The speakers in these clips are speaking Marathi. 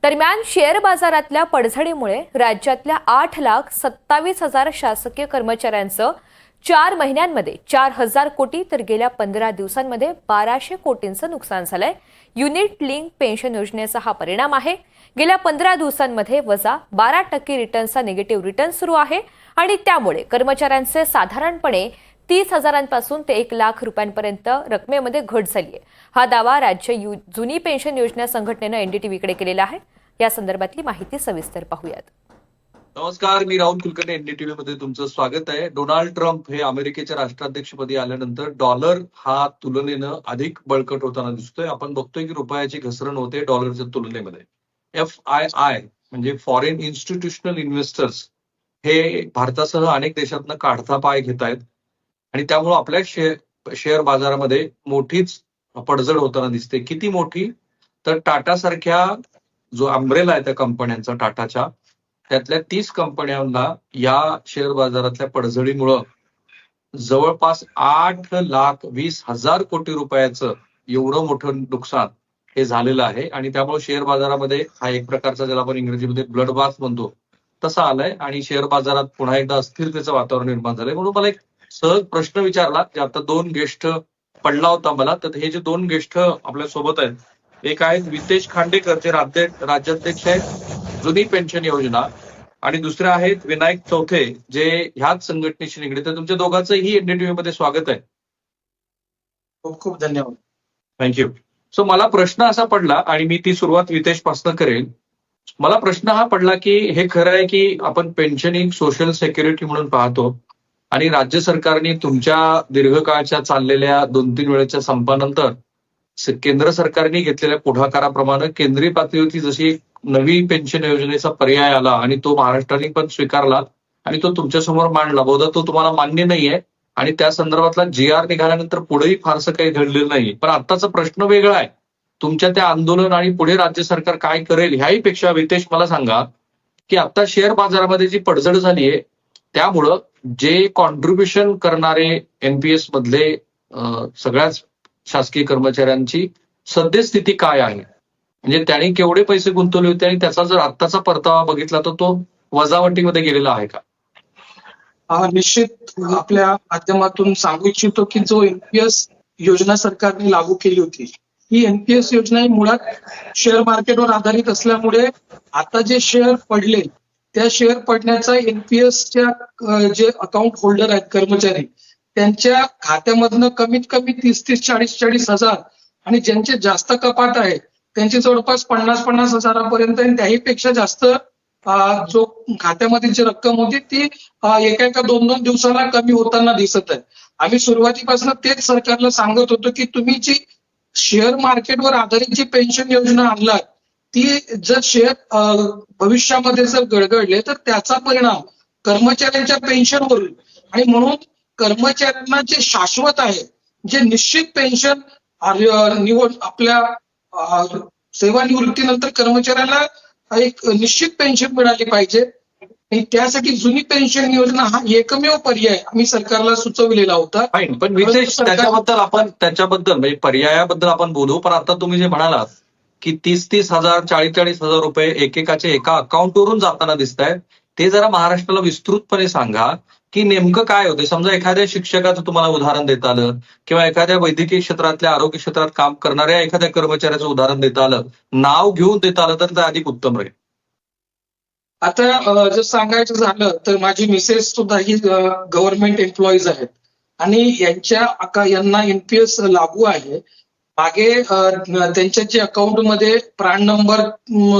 दरम्यान शेअर बाजारातल्या पडझडीमुळे राज्यातल्या 8,27,000 शासकीय कर्मचाऱ्यांचं 4 महिन्यांमध्ये 4,000 कोटी तर गेल्या 15 दिवसांमध्ये 1,200 कोटींचं नुकसान झालंय. युनिट लिंक पेन्शन योजनेचा हा परिणाम आहे. गेल्या 15 दिवसांमध्ये वजा 12% रिटर्न्सचा निगेटिव्ह रिटर्न सुरू आहे आणि त्यामुळे कर्मचाऱ्यांचे साधारणपणे 30,000पासून ते 1,00,000 रुपयांपर्यंत रकमेमध्ये घट झाली आहे. हा दावा राज्य जुनी पेन्शन योजना संघटनेनं एनडीटीव्हीकडे केलेला आहे. या संदर्भातली माहिती सविस्तर पाहूयात. नमस्कार, मी राहुल कुलकर्णी. एनडीटीव्ही मध्ये तुमचं स्वागत आहे. डोनाल्ड ट्रम्प हे अमेरिकेच्या राष्ट्राध्यक्षपदी आल्यानंतर डॉलर हा तुलनेनं अधिक बळकट होताना दिसतोय. आपण बघतोय की रुपयाची घसरण होते डॉलरच्या तुलनेमध्ये. FII म्हणजे फॉरेन इन्स्टिट्यूशनल इन्व्हेस्टर्स हे भारतासह अनेक देशातनं काढता पाय घेत आहेत आणि त्यामुळे आपल्या शेअर बाजारामध्ये मोठीच पडझड होताना दिसते. किती मोठी? तर टाटा सारख्या जो अम्ब्रेला आहे त्या कंपन्यांचा, टाटाच्या, त्यातल्या 30 कंपन्यांना या शेअर बाजारातल्या पडझडीमुळं जवळपास 8,20,000 कोटी रुपयाचं एवढं मोठं नुकसान हे झालेलं आहे. आणि त्यामुळे शेअर बाजारामध्ये हा एक प्रकारचा, ज्याला आपण इंग्रजीमध्ये ब्लड बाथ म्हणतो, तसा आलाय आणि शेअर बाजारात पुन्हा एकदा अस्थिरतेचं वातावरण निर्माण झालंय. म्हणून मला एक सहज प्रश्न विचारला, की आता 2 गेस्ट पडला होता मला, तर हे जे 2 गेस्ट आपल्या सोबत आहेत, एक आहेत वितेश खांडेकर, जे राज्याध्यक्ष आहेत जुनी पेन्शन योजना, आणि दुसरे आहेत विनायक चौथे, जे ह्याच संघटनेशी निगडीत आहेत. तुमच्या दोघांचंही एनडीटीव्ही मध्ये स्वागत आहे. खूप खूप धन्यवाद. थँक्यू. सो मला प्रश्न असा पडला, आणि मी ती सुरुवात वितेश पासून करेन. मला प्रश्न हा पडला की हे खरं आहे की आपण पेन्शन ही सोशल सेक्युरिटी म्हणून पाहतो, आणि राज्य सरकारने तुमच्या दीर्घकाळच्या चाललेल्या 2-3 वेळेच्या संपानंतर केंद्र सरकारने घेतलेल्या पुढाकाराप्रमाणे केंद्रीय पातळीवरती जशी नवी पेन्शन योजनेचा पर्याय आला आणि तो महाराष्ट्राने पण स्वीकारला आणि तो तुमच्या समोर मांडला. बहुधा तो तुम्हाला मान्य नाहीये आणि त्या संदर्भातला GR निघाल्यानंतर पुढेही फारसं काही घडलेलं नाही. पण आत्ताचा प्रश्न वेगळा आहे. तुमच्या त्या आंदोलन आणि पुढे राज्य सरकार काय करेल ह्याही पेक्षा वितेश मला सांगा की आता शेअर बाजारामध्ये जी पडझड झाली आहे त्यामुळं जे कॉन्ट्रीब्युशन करणारे NPS मधले सगळ्याच शासकीय कर्मचाऱ्यांची सद्यस्थिती काय आहे, म्हणजे त्यांनी केवढे पैसे गुंतवले होते आणि त्याचा जर आत्ताचा परतावा बघितला तर तो वजावटीमध्ये गेलेला आहे का? निश्चित आपल्या माध्यमातून सांगू इच्छितो की जो NPS योजना सरकारने लागू केली होती, ही NPS योजना ही मुळात शेअर मार्केटवर आधारित असल्यामुळे आता जे शेअर पडले त्या शेअर पडण्याचा NPSच्या जे अकाउंट होल्डर आहेत कर्मचारी, त्यांच्या खात्यामधनं कमीत कमी 30-40 हजार, आणि ज्यांचे जास्त कपात आहे त्यांची जवळपास 50 हजारापर्यंत, आणि त्याही पेक्षा जास्त जो खात्यामधील जी रक्कम होती ती एका 2-2 दिवसाला कमी होताना दिसत आहे. आम्ही सुरुवातीपासून तेच सरकारला सांगत होतो की तुम्ही जी शेअर मार्केटवर आधारित जी पेन्शन योजना आणलात ती जर शेअर भविष्यामध्ये जर गडगडले तर त्याचा परिणाम कर्मचाऱ्यांच्या पेन्शनवरून, आणि म्हणून कर्मचाऱ्यांना जे शाश्वत आहे, जे निश्चित पेन्शन निवड आपल्या सेवानिवृत्तीनंतर कर्मचाऱ्याला एक निश्चित पेन्शन मिळाली पाहिजे, आणि त्यासाठी जुनी पेन्शन योजना हा एकमेव पर्याय आम्ही सरकारला सुचविलेला होता. पण विशेष त्याच्याबद्दल म्हणजे पर्यायाबद्दल आपण बोलू, पण आता तुम्ही जे म्हणालात की 30-30 हजार 40-40 हजार रुपये एकेकाचे एका अकाउंटवरून जाताना दिसत आहेत, ते जरा महाराष्ट्राला विस्तृतपणे सांगा की नेमकं काय होते. समजा एखाद्या शिक्षकाचं तुम्हाला उदाहरण देता आलं, किंवा एखाद्या वैद्यकीय क्षेत्रातल्या, आरोग्य क्षेत्रात काम करणाऱ्या एखाद्या कर्मचाऱ्याचं उदाहरण देता आलं, नाव घेऊन देता आलं तर ते अधिक उत्तम राहील. आता जर सांगायचं झालं तर माझी मिसेस सुद्धा ही गव्हर्नमेंट एम्प्लॉईज आहेत आणि यांना NPS लागू आहे. मागे त्यांच्या जे अकाउंटमध्ये प्राण नंबर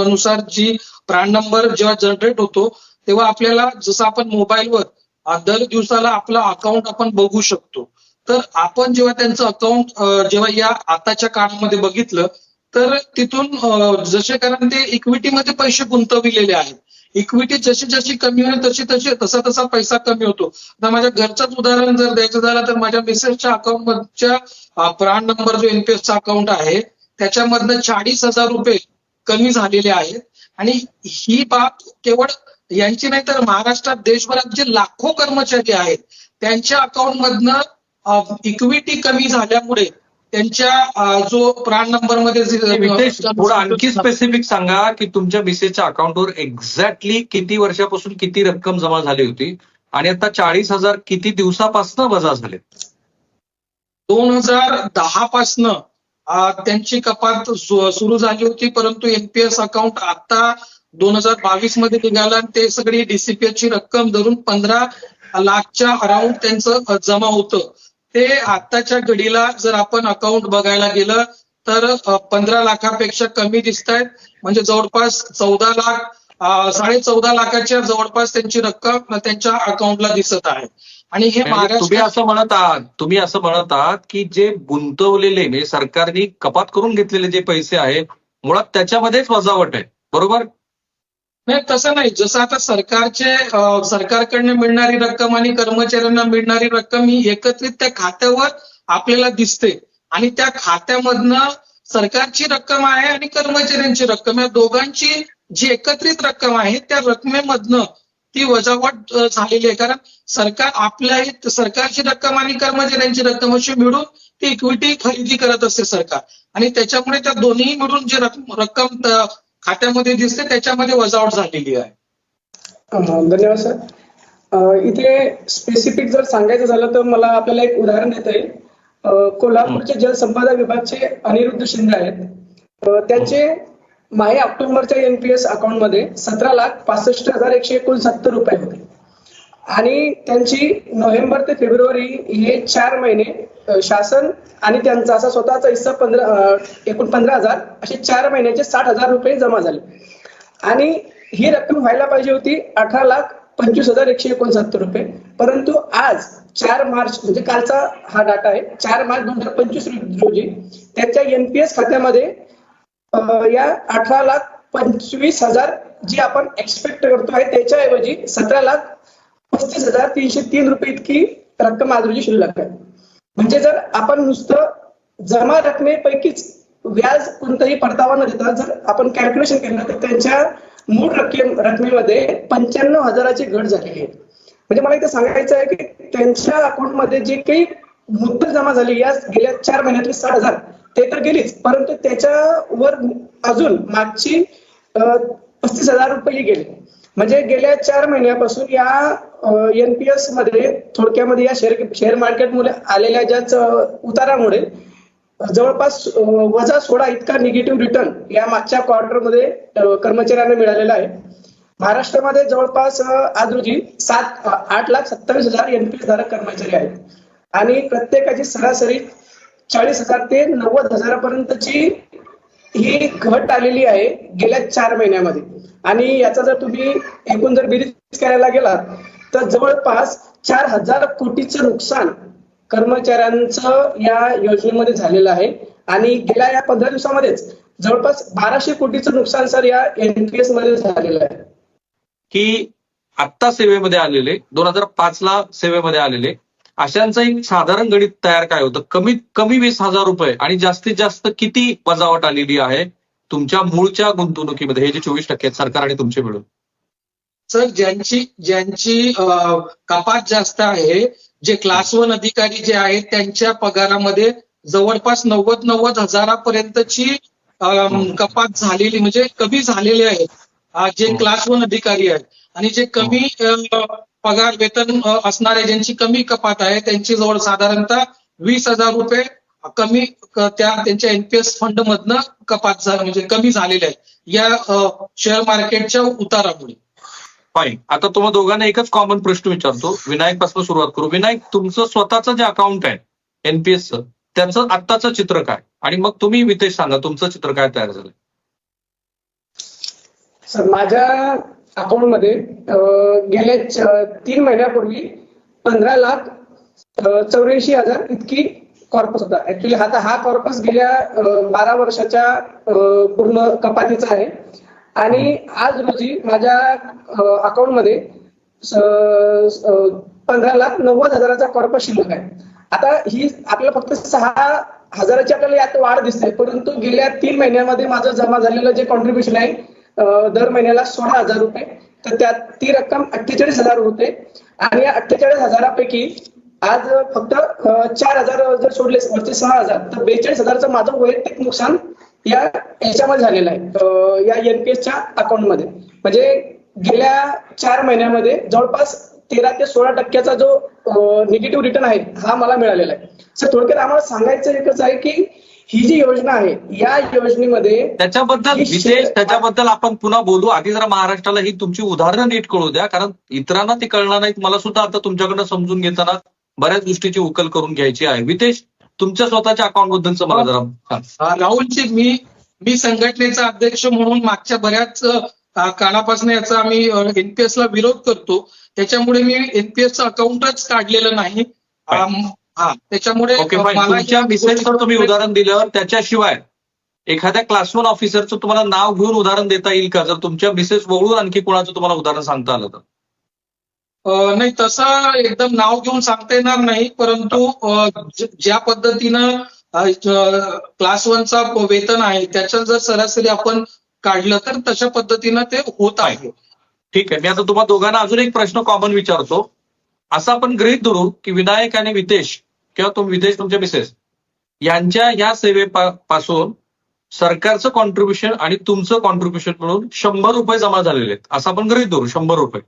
नुसार जी प्राण नंबर जेव्हा जनरेट होतो तेव्हा आपल्याला जसं आपण मोबाईलवर दर दिवसाला आपलं अकाउंट आपण बघू शकतो, तर आपण जेव्हा त्यांचं अकाउंट जेव्हा या आताच्या काळामध्ये बघितलं तर तिथून जसे, कारण ते इक्विटीमध्ये पैसे गुंतविलेले आहेत, इक्विटी जशी जशी कमी होईल तसा पैसा कमी होतो. आता माझ्या घरचंच उदाहरण जर द्यायचं झालं तर माझ्या मिसेसच्या अकाउंटच्या प्राण नंबर जो NPSचा अकाउंट आहे त्याच्यामधनं 40,000 रुपये कमी झालेले आहेत. आणि ही बाब केवळ यांची नाही तर महाराष्ट्रात देशभरात जे लाखो कर्मचारी आहेत त्यांच्या अकाउंटमधनं इक्विटी कमी झाल्यामुळे त्यांच्या जो प्राण नंबर मध्ये नितेश, थोडं आणखी स्पेसिफिक सांगा की तुमच्या मिसेसच्या अकाउंटवर एक्झॅक्टली किती वर्षापासून किती रक्कम जमा झाली होती आणि आता 40,000 किती दिवसापासून वजा झाले? 2010 पासनं त्यांची कपात सुरू झाली होती, परंतु एनपीएस अकाउंट आता 2022 मध्ये निघाला आणि ते सगळी डीसीपीएस ची रक्कम धरून 15 लाखच्या अराउंड त्यांचं जमा होतं. ते आताच्या घडीला जर आपण अकाउंट बघायला गेलं तर 15 लाखापेक्षा कमी दिसत आहेत. म्हणजे जवळपास 14 लाख 14.5 लाखाच्या जवळपास त्यांची रक्कम त्यांच्या अकाउंटला दिसत आहे. आणि हे म्हणजे तुम्ही असं म्हणत आहात की जे गुंतवलेले म्हणजे सरकारने कपात करून घेतलेले जे पैसे आहेत मुळात त्याच्यामध्येच वजावट आहे, बरोबर? नाही, तसं नाही. जसं आता सरकारकडनं मिळणारी रक्कम आणि कर्मचाऱ्यांना मिळणारी रक्कम ही एकत्रित त्या खात्यावर आपल्याला दिसते आणि त्या खात्यामधनं सरकारची रक्कम आहे आणि कर्मचाऱ्यांची रक्कम, या दोघांची जी एकत्रित रक्कम आहे त्या रकमेमधनं ती वजावट झालेली आहे. कारण सरकारची रक्कम आणि कर्मचाऱ्यांची रक्कम अशी मिळून ती इक्विटी खरेदी करत असते सरकार, आणि त्याच्यामुळे त्या दोन्ही मिळून जी रक्कम खात्यामध्ये दिसते त्याच्यामध्ये वजावट झालेली आहे. धन्यवाद सर. इथे स्पेसिफिक जर सांगायचं झालं तर मला आपल्याला एक उदाहरण देता येईल. कोल्हापूरचे जलसंपदा विभागाचे अनिरुद्ध शिंदे आहेत. त्यांचे माहे ऑक्टोबरच्या एनपीएस अकाउंटमध्ये 17,65,169 रुपये होते आणि त्यांची नोव्हेंबर ते फेब्रुवारी हे 4 महिने शासन आणि त्यांचा असा स्वतःचा हिस्सा एकूण 15,000 असे 4 महिन्याचे 60,000 रुपये जमा झाले आणि ही रक्कम व्हायला पाहिजे होती 18,25,169 रुपये. परंतु आज 4 मार्च म्हणजे कालचा हा डाटा आहे, 4 मार्च 2025 रोजी त्यांच्या एनपीएस खात्यामध्ये या 18,25,000 जी आपण एक्सपेक्ट करतो आहे त्याच्याऐवजी 17,35,303 रुपये इतकी रक्कम आज रोजी शिल्लक आहे. म्हणजे जर आपण नुसतं जमा रकमेपैकीच व्याज कोणताही परतावा न देता जर आपण कॅल्क्युलेशन केलं तर त्यांच्या मूळ रकमेमध्ये 95,000ची घट झालेली आहे. म्हणजे मला इथे सांगायचं आहे की त्यांच्या अकाउंटमध्ये जे काही मुद्दल जमा झाली या गेल्या 4 महिन्यातली 60,000 ते तर गेलीच, परंतु त्याच्यावर अजून मागची 35,000 रुपये गेले. म्हणजे गेल्या 4 महिन्यापासून या एनपीएस मध्ये थोडक्यामध्ये या शेअर मार्केटमुळे आलेल्या ज्या उतारामुळे जवळपास -16 इतका निगेटिव्ह रिटर्न या मागच्या क्वार्टरमध्ये कर्मचाऱ्यांना मिळालेला आहे. महाराष्ट्रामध्ये जवळपास आज रोजी 8,27,000 एनपीएस धारक कर्मचारी आहेत आणि प्रत्येकाची सरासरी 40,000 ते 90,000 पर्यंतची ही घट आलेली आहे गेल्या 4 महिन्यामध्ये. आणि याचा जर तुम्ही एकूण जर बेरीज करायला गेलात तर जवळपास 4,000 कोटीचं नुकसान कर्मचाऱ्यांचं या योजनेमध्ये झालेलं आहे आणि गेल्या या 15 दिवसामध्येच जवळपास 1,200 कोटीचं नुकसान सर या एनपीएस मध्ये झालेलं आहे. की आत्ता सेवेमध्ये आलेले 2005 ला सेवेमध्ये आलेले अशांचं एक साधारण गणित तयार काय होतं? कमीत कमी 20,000 रुपये आणि जास्तीत जास्त किती वजावट आलेली आहे तुमच्या मूळच्या गुंतवणुकीमध्ये, हे जे 24% आहेत सरकार आणि तुमचे मिळून? सर, ज्यांची कपात जास्त आहे, जे क्लास 1 अधिकारी जे आहेत त्यांच्या पगारामध्ये जवळपास 90 हजारापर्यंतची कपात झालेली म्हणजे कमी झालेली आहे जे क्लास 1 अधिकारी आहेत. आणि जे कमी पगार वेतन असणारे ज्यांची कमी कपात आहे त्यांची जवळ साधारणतः 20,000 रुपये कमी त्यांच्या एनपीएस फंड मधनं कपात म्हणजे कमी झालेले आहे या शेअर मार्केटच्या उतारामुळे. फाईन. आता तुम्हा दोघांना एकच कॉमन प्रश्न विचारतो. विनायक पासून सुरुवात करू. विनायक, तुमचं स्वतःचं जे अकाउंट आहे एनपीएसचं त्याचं आत्ताचं चित्र काय, आणि मग तुम्ही वितेश सांगा तुमचं चित्र काय तयार झालं? सर, माझ्या अकाउंटमध्ये गेल्या 3 महिन्यापूर्वी 15,84,000 इतकी कॉर्पस होता. ऍक्च्युली हा कॉर्पस गेल्या 12 वर्षाच्या पूर्ण कपातीचा आहे आणि आज रोजी माझ्या अकाउंटमध्ये 15,90,000चा कॉर्पस शिल्लक आहे. आता ही आपल्याला फक्त 6,000ची आपल्याला यात वाढ दिसते, परंतु गेल्या 3 महिन्यामध्ये माझं जमा झालेलं जे कॉन्ट्रीब्युशन आहे दर महिन्याला 16,000 रुपये, तर त्यात ती रक्कम 48,000 होते आणि या 48,000पैकी आज फक्त 4,000 जर सोडले वरचे 6,000 तर 42,000चं माझं वैयक्तिक नुकसान याच्यामध्ये झालेलं आहे, या एनपीएसच्या अकाउंटमध्ये. म्हणजे गेल्या 4 महिन्यामध्ये जवळपास 13 ते 16% जो निगेटिव्ह रिटर्न आहे हा मला मिळालेला आहे. सर थोडक्यात आम्हाला सांगायचं एकच आहे की ही जी योजना आहे या योजनेमध्ये त्याच्याबद्दल विशेष त्याच्याबद्दल आपण पुन्हा बोलू. आधी जरा महाराष्ट्राला ही तुमची उदाहरणं नीट कळू द्या, कारण इतरांना ती कळणार नाहीत. मला सुद्धा आता तुमच्याकडनं समजून घेताना बऱ्याच गोष्टीची उकल करून घ्यायची आहे. वितेश, तुमच्या स्वतःच्या अकाउंट बद्दलचं मला जरा सांग. राहुलजी, मी संघटनेचा अध्यक्ष म्हणून मागच्या बऱ्याच काळापासून याचा आम्ही एनपीएस ला विरोध करतो. त्याच्यामुळे मी एनपीएसचं अकाउंटच काढलेलं नाही. त्याच्यामुळे ओके, फाईन. तुमच्या मिसेसचं तुम्ही उदाहरण दिलं, त्याच्याशिवाय एखाद्या क्लास 1 ऑफिसरचं तुम्हाला नाव घेऊन उदाहरण देता येईल का? जर तुमच्या मिसेस वगळून आणखी कोणाचं तुम्हाला उदाहरण सांगता आलं तर? नाही, तसं एकदम नाव घेऊन सांगता येणार नाही, परंतु ज्या पद्धतीनं क्लास 1चा वेतन आहे त्याचं जर सरासरी आपण काढलं तर तशा पद्धतीनं ते होत आहे. ठीक आहे. मी आता तुम्हाला दोघांना अजून एक प्रश्न कॉमन विचारतो. असं आपण गृहीत धरू की विनायक आणि वितेश, किंवा वितेश तुमच्या मिसेस यांच्या या सेवेपासून सरकारचं कॉन्ट्रीब्युशन आणि तुमचं कॉन्ट्रीब्युशन म्हणून 100 रुपये जमा झालेले आहेत, असं आपण गृहीत धरू. 100 रुपये,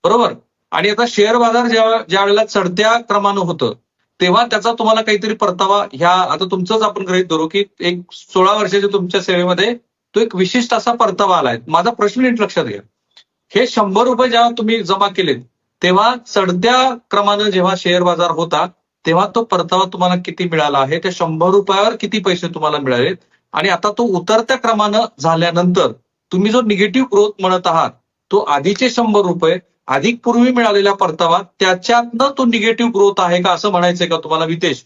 बरोबर. आणि आता शेअर बाजार ज्या वेळेला चढत्या क्रमानं होतं तेव्हा त्याचा तुम्हाला काहीतरी परतावा, आता तुमचंच आपण गृहीत धरू की एक 16 वर्षाच्या तुमच्या सेवेमध्ये तो एक विशिष्ट असा परतावा आलाय. माझा प्रश्न नीट लक्षात घ्या. हे 100 रुपये जेव्हा तुम्ही जमा केलेत तेव्हा चढत्या क्रमानं जेव्हा शेअर बाजार होता तेव्हा तो परतावा तुम्हाला किती मिळाला आहे, त्या 100 रुपयावर किती पैसे तुम्हाला मिळालेत, आणि आता तो उतरत्या क्रमानं झाल्यानंतर तुम्ही जो निगेटिव्ह ग्रोथ म्हणत आहात तो आधीचे 100 रुपये अधिक पूर्वी मिळालेला परतावा त्याच्यातनं तो निगेटिव्ह ग्रोथ आहे का, असं म्हणायचंय का तुम्हाला वितेश?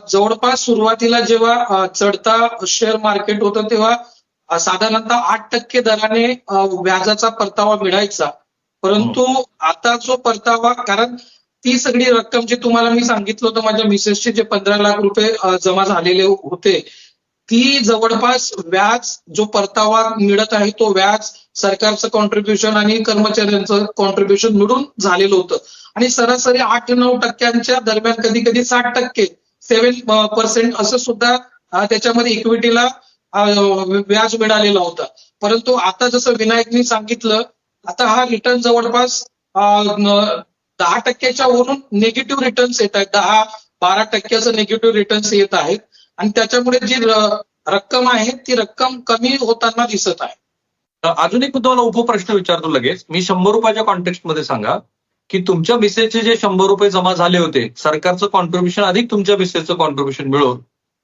जवळपास सुरुवातीला जेव्हा चढता शेअर मार्केट होतं तेव्हा साधारणतः 8% दराने व्याजाचा परतावा मिळायचा. परंतु आता जो परतावा, कारण ती सगळी रक्कम जी तुम्हाला मी सांगितलं होतं माझ्या मिसेसचे जे 15 लाख रुपये जमा झालेले होते, ती जवळपास व्याज जो परतावा मिळत आहे तो व्याज, सरकारचं कॉन्ट्रीब्युशन आणि कर्मचाऱ्यांचं कॉन्ट्रीब्युशन मिळून झालेलं होतं. आणि सरासरी 8-9% दरम्यान, कधी कधी 60%, 7% असं सुद्धा त्याच्यामध्ये इक्विटीला व्याज मिळालेला होता. परंतु आता जसं विनायकनी सांगितलं, आता हा रिटर्न जवळपास 10%च्या वरून निगेटिव्ह रिटर्न्स येत आहेत. 10-12% निगेटिव्ह रिटर्न्स येत आहेत, आणि त्याच्यामुळे जी रक्कम आहे ती रक्कम कमी होताना दिसत आहे. अजून एक तुम्हाला उपप्रश्न विचारतो लगेच. मी 100 रुपयाच्या कॉन्टेक्स्टमध्ये सांगा की तुमच्या मिसेसचे जे 100 रुपये जमा झाले होते, सरकारचं कॉन्ट्रीब्युशन अधिक तुमच्या मिसेसचं कॉन्ट्रीब्युशन मिळून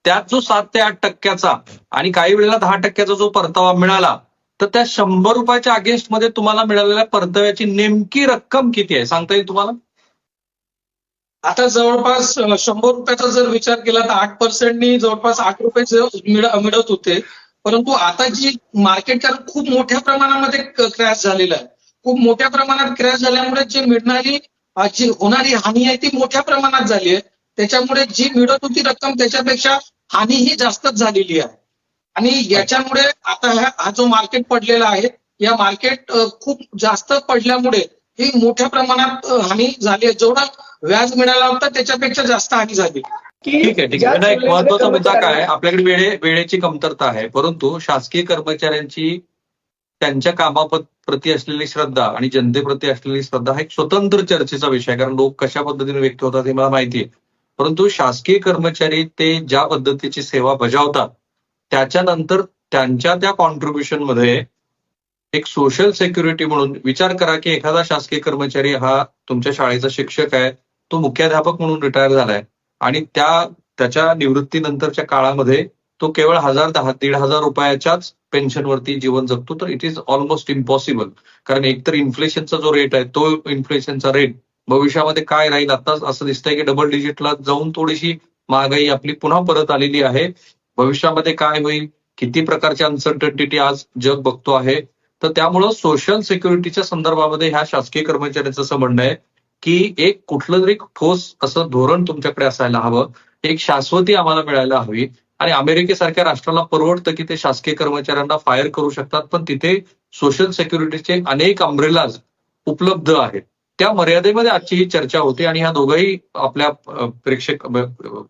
त्यात जो 7 ते 8% आणि काही वेळेला 10% जो परतावा मिळाला, तर त्या 100 रुपयाच्या अगेन्स्टमध्ये तुम्हाला मिळालेल्या परताव्याची नेमकी रक्कम किती आहे, सांगता येईल तुम्हाला? आता जवळपास 100 रुपयाचा जर विचार केला तर 8%नी जवळपास 8 रुपये मिळत होते. परंतु आता जी मार्केट, कारण खूप मोठ्या प्रमाणामध्ये क्रॅश झालेलं आहे, खूप मोठ्या प्रमाणात क्रॅश झाल्यामुळे जी मिळणारी, जी होणारी हानी आहे ती मोठ्या प्रमाणात झाली आहे. त्याच्यामुळे जी मिळत होती रक्कम त्याच्यापेक्षा हानी ही जास्तच झालेली आहे. आणि याच्यामुळे आता हा जो मार्केट पडलेला आहे, या मार्केट खूप जास्त पडल्यामुळे ही मोठ्या प्रमाणात हानी झाली आहे. जेवढा व्याज मिळाला होता त्याच्यापेक्षा जास्त हानी झाली. ठीक आहे. एक महत्वाचा मुद्दा काय आहे, आपल्याकडे वेळेची कमतरता आहे, परंतु शासकीय कर्मचाऱ्यांची त्यांच्या कामाप्रती असलेली श्रद्धा आणि जनतेप्रती असलेली श्रद्धा हा एक स्वतंत्र चर्चेचा विषय आहे, कारण लोक कशा पद्धतीने व्यक्त होतात हे मला माहिती आहे. परंतु शासकीय कर्मचारी ते ज्या पद्धतीची सेवा बजावतात त्याच्यानंतर त्यांच्या त्या कॉन्ट्रीब्युशन मध्ये एक सोशल सिक्युरिटी म्हणून विचार करा की एखादा शासकीय कर्मचारी हा तुमच्या शाळेचा शिक्षक आहे, तो मुख्याध्यापक म्हणून रिटायर झालाय आणि त्याच्या निवृत्तीनंतरच्या काळामध्ये तो केवळ 1,000-1,500 रुपयाच्याच पेन्शनवरती जीवन जगतो, तर इट इज ऑलमोस्ट इम्पॉसिबल. कारण एकतर इन्फ्लेशनचा जो रेट आहे तो इन्फ्लेशनचा रेट भविष्यामध्ये काय राहील, आताच असं दिसतंय की डबल डिजिटला जाऊन थोडीशी महागाई आपली पुन्हा परत आलेली आहे. भविष्यामध्ये काय होईल, किती प्रकारची अनसर्टनिटी आज जग बघतो आहे. तर त्यामुळं सोशल सिक्युरिटीच्या संदर्भामध्ये ह्या शासकीय कर्मचाऱ्यांचं असं म्हणणं आहे की एक कुठलं तरी ठोस असं धोरण तुमच्याकडे असायला हवं, एक शाश्वती आम्हाला मिळायला हवी. आणि अमेरिकेसारख्या राष्ट्राला परवडतं की ते शासकीय कर्मचाऱ्यांना फायर करू शकतात, पण तिथे सोशल सिक्युरिटीचे अनेक अम्ब्रेलाज उपलब्ध आहेत. त्या मर्यादेमध्ये आजची ही चर्चा होती आणि ह्या दोघंही आपल्या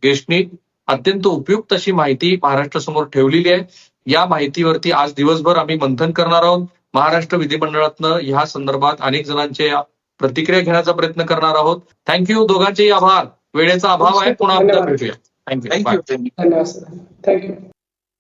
गेस्टनी अत्यंत उपयुक्त अशी माहिती महाराष्ट्रासमोर ठेवलेली आहे. या माहितीवरती आज दिवसभर आम्ही मंथन करणार आहोत. महाराष्ट्र विधिमंडळातनं ह्या संदर्भात अनेक जणांचे प्रतिक्रिया घेण्याचा प्रयत्न करणार आहोत. थँक्यू, दोघांचेही आभार. वेळेचा अभाव आहे, पुन्हा आपण भेटूया. थँक्यू. थँक्यू. धन्यवाद सर. थँक्यू.